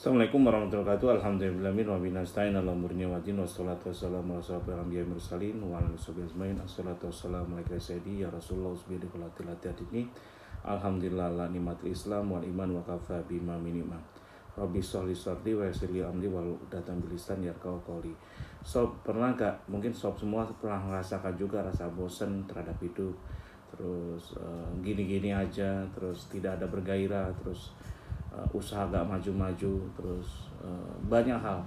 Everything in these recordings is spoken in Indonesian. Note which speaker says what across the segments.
Speaker 1: Assalamualaikum warahmatullahi wabarakatuh. Alhamdulillahirabbil alamin wa nasta'inu ala umuri ni'matin wassalatu wassalamu ala asyrofil anbiya'i mursalin wa ala alihi washabihi assalatu wassalamu alaika sayyidi ya Rasulullah usbidi qulatil hadini. Alhamdulillah la nikmatil Islam wal iman wa kafa bima minima. Rabbi sholli sadri wa yassir li amri wal uqdatam bil lisan yafqahu qawli. Sob, pernah gak? Mungkin sob semua pernah merasakan juga rasa bosan terhadap hidup. Terus gini-gini aja, terus tidak ada bergairah, terus usaha gak maju-maju, terus banyak hal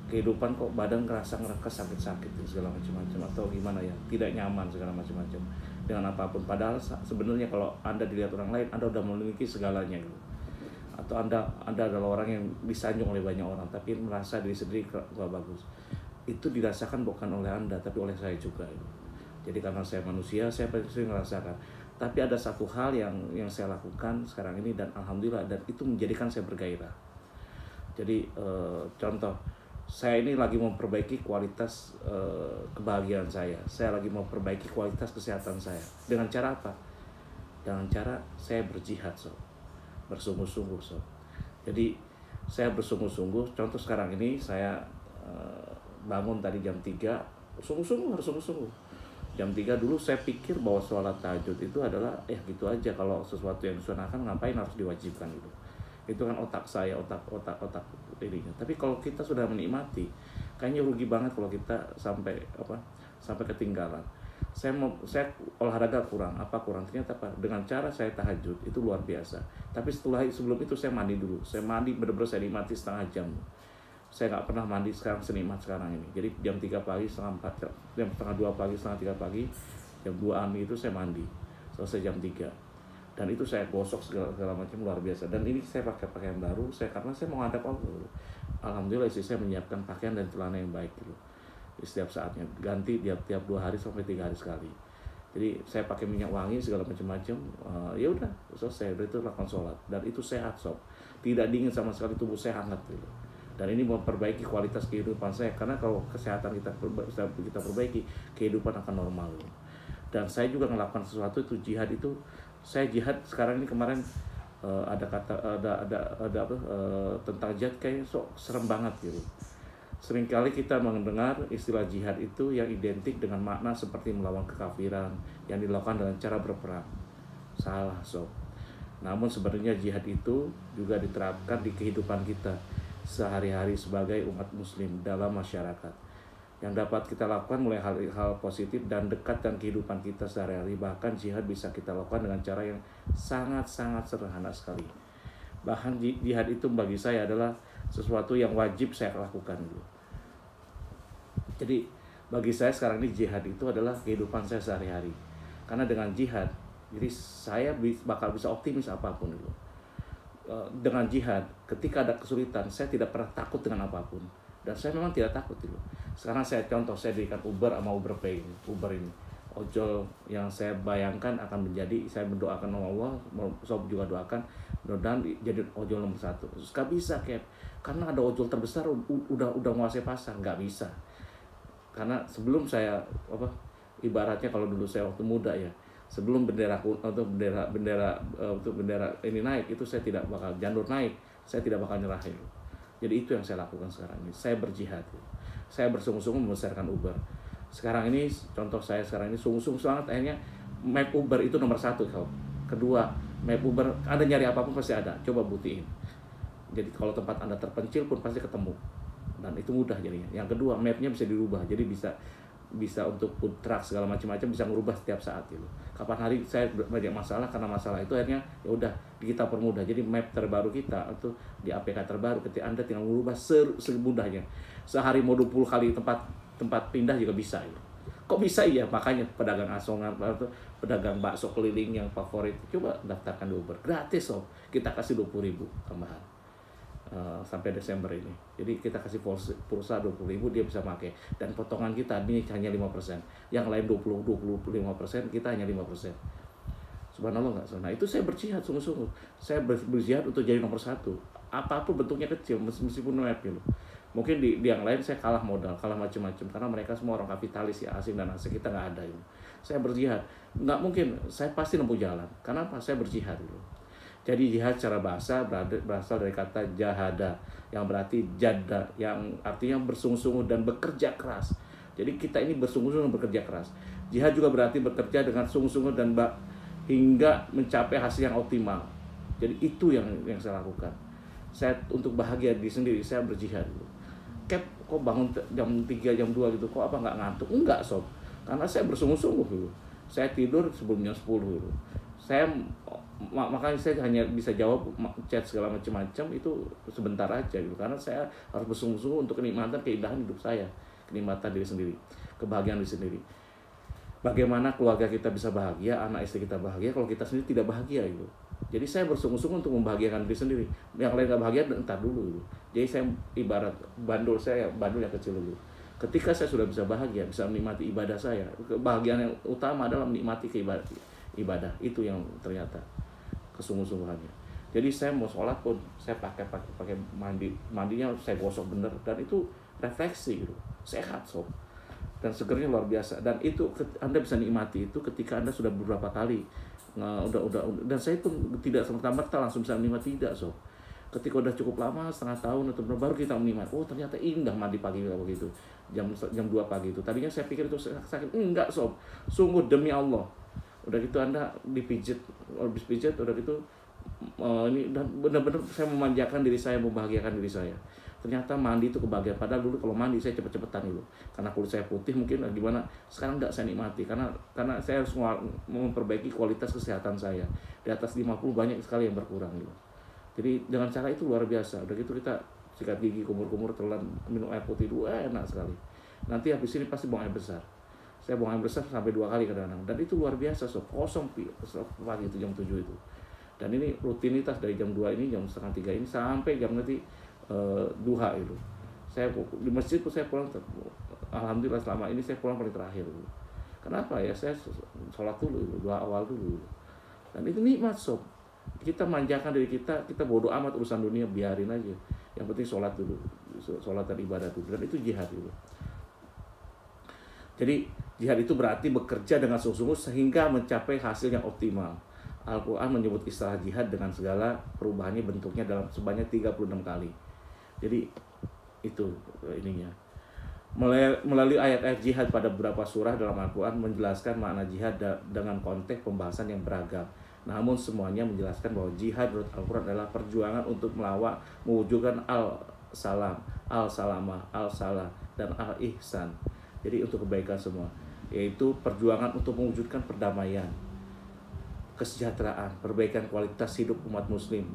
Speaker 1: kehidupan kok badan kerasa ngerekes sakit-sakit segala macam-macam atau gimana ya, tidak nyaman segala macam-macam dengan apapun, padahal sebenarnya kalau Anda dilihat orang lain Anda udah memiliki segalanya gitu. Atau anda adalah orang yang disanjung oleh banyak orang tapi merasa diri sendiri gak bagus. Itu dirasakan bukan oleh Anda tapi oleh saya juga gitu. Jadi karena saya manusia, saya pasti merasakan. Tapi ada satu hal yang saya lakukan sekarang ini dan alhamdulillah, dan itu menjadikan saya bergairah. Jadi contoh, saya ini lagi memperbaiki kualitas kebahagiaan saya. Saya lagi memperbaiki kualitas kesehatan saya. Dengan cara apa? Dengan cara saya berjihad, sob. Bersungguh-sungguh, sob. Jadi saya bersungguh-sungguh. Contoh sekarang ini saya bangun tadi jam 3. Sungguh-sungguh, harus sungguh-sungguh. Jam 3 dulu saya pikir bahwa sholat tahajud itu adalah gitu aja, kalau sesuatu yang disunahkan ngapain harus diwajibkan gitu. Itu kan otak saya, otak ininya. Tapi kalau kita sudah menikmati, kayaknya rugi banget kalau kita sampai ketinggalan. Saya olahraga kurang, ternyata apa? Dengan cara saya tahajud itu luar biasa. Tapi sebelum itu saya mandi dulu. Saya mandi benar-benar, saya nikmati setengah jam. Saya nggak pernah mandi senikmat sekarang ini. Jadi jam 3 pagi, setengah 4, jam setengah 2 pagi, setengah 3 pagi, jam 2 itu saya mandi. Selesai jam 3. Dan itu saya gosok segala macam, luar biasa. Dan ini saya pakai pakaian baru, karena saya mau ngadap Allah. Alhamdulillah istri saya menyiapkan pakaian dan celana yang baik gitu. Di setiap saatnya, ganti tiap 2 hari sampai 3 hari sekali. Jadi saya pakai minyak wangi segala macam. Ya udah, selesai. Itu lakukan sholat. Dan itu sehat, sob. Tidak dingin sama sekali, tubuh saya hangat gitu. Dan ini memperbaiki kualitas kehidupan saya, karena kalau kesehatan kita perbaiki, kehidupan akan normal. Dan saya juga melakukan sesuatu itu jihad itu. Saya jihad sekarang ini, kemarin ada tentang jihad kayak serem banget gitu. Seringkali kita mendengar istilah jihad itu yang identik dengan makna seperti melawan kekafiran yang dilakukan dengan cara berperang. Salah, sob. Namun sebenarnya jihad itu juga diterapkan di kehidupan kita sehari-hari sebagai umat muslim dalam masyarakat, yang dapat kita lakukan mulai hal positif dan dekat dan kehidupan kita sehari-hari. Bahkan jihad bisa kita lakukan dengan cara yang sangat-sangat sederhana sekali. Bahkan jihad itu bagi saya adalah sesuatu yang wajib saya lakukan dulu. Jadi bagi saya sekarang ini jihad itu adalah kehidupan saya sehari-hari. Karena dengan jihad, jadi saya bakal bisa optimis apapun itu. Dengan jihad, ketika ada kesulitan, saya tidak pernah takut dengan apapun. Dan saya memang tidak takut itu. Sekarang saya dirikan Uber sama Uber Pay ini. Uber ini ojol yang saya bayangkan akan menjadi, saya mendoakan Allah, sob juga doakan, mudah-mudahan jadi ojol nomor 1. Gak bisa, karena ada ojol terbesar udah menguasai pasar. Gak bisa. Karena sebelum saya ibaratnya kalau dulu saya waktu muda ya, sebelum bendera ini naik, itu saya tidak bakal, janur naik, saya tidak bakal nyerah itu. Jadi itu yang saya lakukan sekarang ini. Saya berjihad. Saya bersungguh-sungguh membesarkan Uber. Sekarang ini, contoh saya sekarang ini sungguh-sungguh banget, akhirnya map Uber itu nomor 1. Kedua, map Uber, Anda nyari apapun pasti ada. Coba buktiin. Jadi kalau tempat Anda terpencil pun pasti ketemu. Dan itu mudah jadinya. Yang kedua, mapnya bisa dirubah. Jadi bisa untuk food truck segala macam-macam, bisa merubah setiap saat gitu. Kapan hari saya banyak masalah, karena masalah itu akhirnya ya udah kita permudah. Jadi map terbaru kita atau di APK terbaru, ketika Anda tinggal merubah semudahnya. Sehari mau 20 kali tempat pindah juga bisa gitu. Kok bisa ya? Makanya pedagang asongan atau pedagang bakso keliling yang favorit, coba daftarkan di Uber. Gratis, sob. Kita kasih 20.000 tambahan. Sampai Desember ini. Jadi kita kasih pulsa 20.000, dia bisa pakai. Dan potongan kita ini hanya 5%. Yang lain 25%, kita hanya 5%. Subhanallah nggak? Nah itu saya berjihad sungguh-sungguh. Saya berjihad untuk jadi nomor 1. Apapun bentuknya kecil, meskipun map gitu. Mungkin di yang lain saya kalah modal, kalah macam-macam. Karena mereka semua orang kapitalis ya, asing dan asing, kita nggak ada gitu. Saya berjihad. Nggak mungkin, saya pasti nempuh jalan. Karena apa? Saya berjihad gitu. Jadi jihad secara bahasa berasal dari kata jahada, yang berarti jada, yang artinya bersungguh-sungguh dan bekerja keras. Jadi kita ini bersungguh-sungguh dan bekerja keras. Jihad juga berarti bekerja dengan sungguh-sungguh dan hingga mencapai hasil yang optimal. Jadi itu yang saya lakukan. Saya untuk bahagia diri sendiri, saya berjihad. Kok bangun jam 3, jam 2 gitu, kok apa nggak ngantuk? Enggak sob, karena saya bersungguh-sungguh gitu. Saya tidur sebelum jam 10 gitu. Makanya saya hanya bisa jawab chat segala macam-macam itu sebentar aja gitu, karena saya harus bersungguh-sungguh untuk kenikmatan keindahan hidup saya, kenikmatan diri sendiri, kebahagiaan diri sendiri. Bagaimana keluarga kita bisa bahagia, anak istri kita bahagia kalau kita sendiri tidak bahagia gitu. Jadi saya bersungguh-sungguh untuk membahagiakan diri sendiri. Yang lain gak bahagia, entar dulu gitu. Jadi saya ibarat bandul yang kecil dulu. Ketika saya sudah bisa bahagia, bisa menikmati ibadah saya, kebahagiaan yang utama adalah menikmati ibadah. Itu yang ternyata kesungguh-sungguhannya. Jadi saya mau sholat pun saya pakai mandinya saya gosok bener, dan itu refleksi gitu, sehat sob, dan segernya luar biasa. Dan itu Anda bisa nikmati itu ketika Anda sudah beberapa kali dan saya pun tidak serta-merta langsung bisa menikmati, tidak sob. Ketika udah cukup lama, setengah tahun atau baru kita menikmati, oh ternyata indah mandi pagi kayak begitu, jam 2 pagi itu. Tadinya saya pikir itu sakit, enggak sob, sungguh demi Allah. Udah gitu Anda habis pijat, udah gitu ini dan benar-benar saya memanjakan diri saya, membahagiakan diri saya. Ternyata mandi itu kebahagiaan. Padahal dulu kalau mandi saya cepet-cepetan gitu, karena kulit saya putih mungkin gimana. Sekarang enggak saya nikmati karena saya harus memperbaiki kualitas kesehatan saya. Di atas 50 banyak sekali yang berkurang gitu. Jadi dengan cara itu luar biasa. Udah gitu kita sikat gigi, kumur-kumur, telan, minum air putih dulu, enak sekali. Nanti habis ini pasti buang air besar. Saya buang air besar sampai 2 kali kadang-kadang. Dan itu luar biasa sob, kosong pagi itu jam 7 itu. Dan ini rutinitas dari jam 2 ini, jam setengah 3 ini sampai jam nanti duha itu. Saya di masjid pun saya pulang, alhamdulillah selama ini saya pulang paling terakhir gitu. Kenapa ya? Saya sholat dulu itu, doa awal dulu. Dan itu nikmat sob. Kita manjakan diri kita bodoh amat urusan dunia, biarin aja. Yang penting sholat dulu, sholat dan ibadah dulu. Dan itu jihad itu. Jadi jihad itu berarti bekerja dengan sungguh-sungguh sehingga mencapai hasil yang optimal. Al-Quran menyebut istilah jihad dengan segala perubahannya bentuknya dalam sebanyak 36 kali. Jadi itu ininya. Melalui ayat-ayat jihad pada beberapa surah dalam Al-Quran menjelaskan makna jihad dengan konteks pembahasan yang beragam. Namun semuanya menjelaskan bahwa jihad menurut Al-Quran adalah perjuangan untuk mewujudkan al-salam, al-salamah, al-salah, dan al-ihsan. Jadi untuk kebaikan semua, yaitu perjuangan untuk mewujudkan perdamaian, kesejahteraan, perbaikan kualitas hidup umat muslim,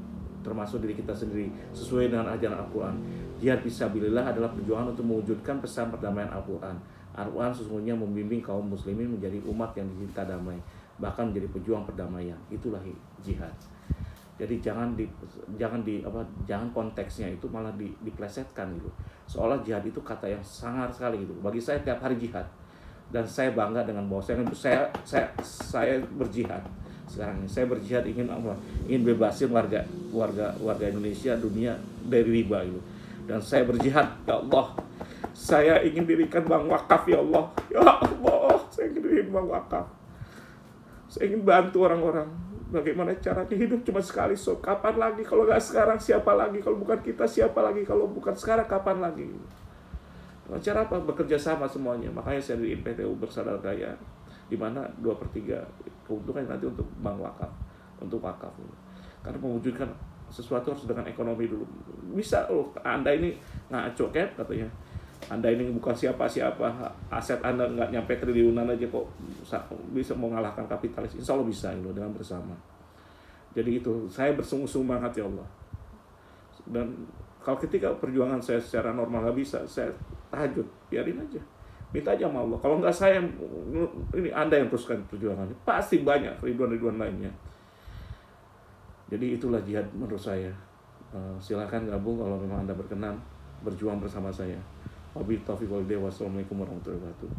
Speaker 1: termasuk diri kita sendiri, sesuai dengan ajaran Al-Quran. Jihad fisabilillah adalah perjuangan untuk mewujudkan pesan perdamaian Al-Quran. Al-Quran sesungguhnya membimbing kaum muslimin menjadi umat yang dicinta damai, bahkan menjadi pejuang perdamaian. Itulah jihad. Jadi jangan konteksnya itu malah diplesetkan gitu. Seolah jihad itu kata yang sangar sekali gitu. Bagi saya tiap hari jihad, dan saya bangga dengan bahwa saya berjihad. Sekarang ini saya berjihad ingin bebasin warga Indonesia, dunia dari riba itu. Dan saya berjihad, ya Allah, saya ingin dirikan bank wakaf, ya Allah. Ya Allah, saya ingin dirikan bank wakaf. Saya ingin bantu orang-orang. Bagaimana caranya? Hidup cuma sekali, so kapan lagi? Kalau nggak sekarang siapa lagi? Kalau bukan kita siapa lagi? Kalau bukan sekarang kapan lagi? Cara apa? Bekerja sama semuanya. Makanya saya di PTU Bersadar Gaya, di mana 2/3 keuntungan nanti untuk bank wakaf, untuk wakaf. Karena mewujudkan sesuatu harus dengan ekonomi dulu. Bisa Anda ini ngaco katanya. Anda ini bukan siapa-siapa, aset Anda nggak nyampe triliunan aja kok bisa mengalahkan kapitalis. Insya Allah bisa itu dengan bersama. Jadi itu, saya bersungguh-sungguh banget ya Allah. Dan kalau ketika perjuangan saya secara normal nggak bisa, saya tahajud, biarin aja. Minta aja sama Allah. Kalau nggak saya, ini Anda yang teruskan perjuangannya. Pasti banyak ribuan lainnya. Jadi itulah jihad menurut saya. Silakan gabung kalau memang Anda berkenan berjuang bersama saya. Wabillahi taufiq wal hidayah. Wassalamualaikum warahmatullahi wabarakatuh.